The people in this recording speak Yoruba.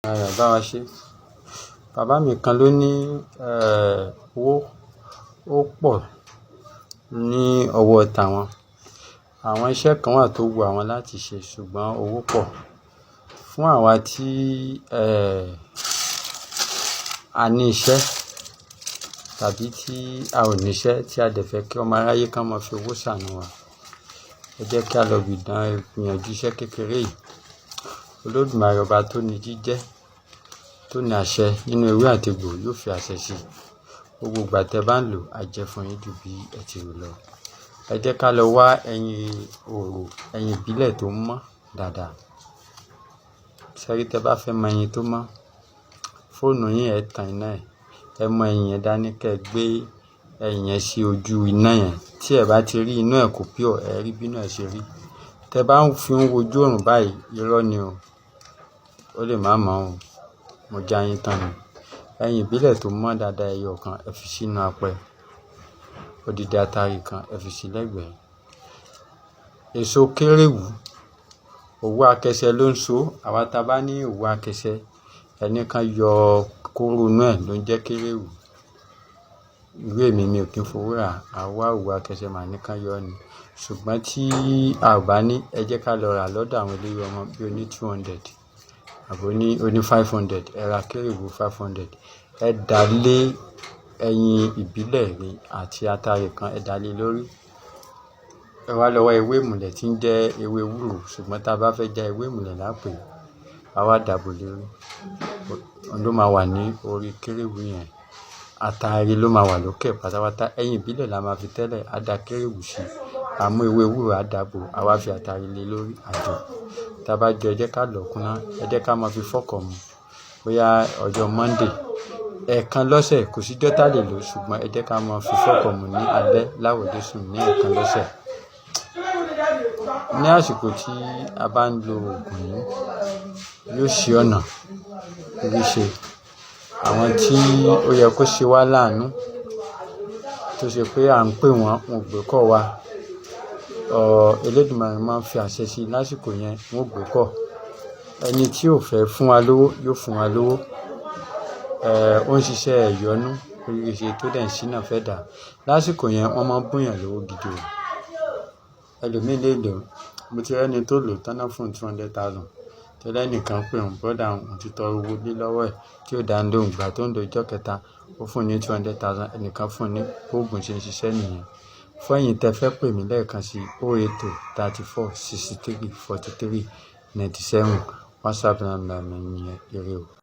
Bá wa ṣe. Bàbá mi kan ló ní owó ó pọ̀ ní ọwọ́ tàwọn. Àwọn iṣẹ́ kan wà tó wu àwọn láti ṣe ṣùgbọ́n owó pọ̀. Fún àwa tí a ní iṣẹ́ tàbí tí a ò ní iṣẹ́ tí a dẹ̀ fẹ́ kí ọmọ aráyé kan máa fi owó ṣàánú wa, ẹ jẹ́ kí a lọ gbìyànjú iṣẹ́ kékeré yìí. Olódùmarè ọba tó ní jíjẹ́, tó ní àṣẹ nínú ewé àti egbò yóò fi àṣẹ sí i. Gbogbo ìgbà tẹ́ bá ń lò á jẹ́ fún yín ju bí ẹ ti rò lọ. Ẹ jẹ́ ká lọ wá ẹyin òrò, ẹyin ìbílẹ̀ tó mọ́ dáadáa. Ṣẹ́rí tẹ́ bá fẹ́ mọ ẹyin tó mọ́, fóònù yín ẹ tan iná ẹ̀, ẹ mọ ẹyin yẹn dání kẹ́ ẹ gbé ẹyin yẹn sí ojú iná yẹn. Tí ẹ bá ti rí inú ẹ̀ kò pure, ẹ rí bí inú ẹ̀ ṣe rí. Tẹ́ bá ń fi wojú òrùn báyìí, irọ́ ni o. Ó lè má mọ̀ o. Mo já yín tán ni. Ẹyin ìbílẹ̀ tó mọ́ dáadáa ẹyọ kan ẹ fi sínú apẹ. Odidi atari kan ẹ fi sí lẹ́gbẹ̀ẹ́. Èso kéréwù, òwú akẹsẹ ló ń so. Àwa ta bá ní òwú akẹsẹ, ẹni kan yọ kóró inú ẹ̀ ló ń jẹ́ kéréwù. Ìwé mi ò kí ń fowó rà. Àwa òwú akẹsẹ màá ní kan yọ ni. Ṣùgbọ́n tí a ò bá ní, ẹ jẹ́ ká lọ rà lọ́dọ̀ àwọn eléwé ọmọ bí oní 200 àbí oní 500. Ẹ ra kéréwù 500. Ẹ dà lé ẹyin ìbílẹ̀ rí àti atari kan, ẹ dà lé lórí. Ẹ wá lọ́wọ́ ewé ìmùlẹ̀ tí ń jẹ́ ewé ewúro, ṣùgbọ́n tá a bá fẹ́ já ewé ìmùlẹ̀ lápè, a wá dàbò lórí. Òun ló máa wà ní orí kéréwù yẹn. Atari ló máa wà lókè pátápátá. Ẹyin ìbílẹ̀ la máa fi tẹ́lẹ̀, a dà kéréwù sí i. A mú ewé ewúro, a dàbò, a wá fi atari lé lórí àjọ. Tá bá jọ ẹ jẹ́ ká lọ̀ kúnná, ẹ jẹ́ ká máa fi fọ́kọ̀ mu. Bóyá ọjọ́ Monday, ẹ̀ẹ̀kan lọ́sẹ̀, kò sí ọjọ́ tá lè lò, ṣùgbọ́n ẹ jẹ́ ká máa fi fọ́kọ̀ mu ní alẹ́ láwọ̀dé sùn ní ẹ̀ẹ̀kan lọ́sẹ̀. Ní àsìkò tí a bá ń lo òògùn yìí, yóò ṣí ọ̀nà oríṣi. Àwọn tí ó yẹ kó ṣe wá láàánú, tó ṣe pé à ń pè wọ́n, wọn ò gbé kọ́ wa. Olódùmarè máa ń fi àṣẹ sí i lásìkò yẹn, wọn ò gbé kọ́. Ẹni tí ò fẹ́ fún wa lówó yóò fún wa lówó. Ó ń ṣiṣẹ́ ẹ̀yọ́nú oríṣi tó dẹ̀ ń ṣínà fẹ́ dà. Lásìkò yẹn wọ́n máa ń bùyàn lówó gidi o. Ẹlòmíì lè lò. Mo ti rí ẹni tó lò tán náà fún 200,000. Tẹ́lẹ̀ nìkan pé òun brọ́dà òun ti tọrọ owó lé lọ́wọ́ ẹ̀ tí ó dá ń lóhùn gbà tó ń do ọjọ́ kẹta, ó fún ní 200,000. Ẹnìkan fún ní oògùn ṣe ń ṣiṣẹ́ nìyẹn. Fún ẹ̀yin tẹ́ fẹ́ pè mí lẹ́ẹ̀kan sí 080 34 63 43 97. WhatsApp number mi nìyẹn. Ire o.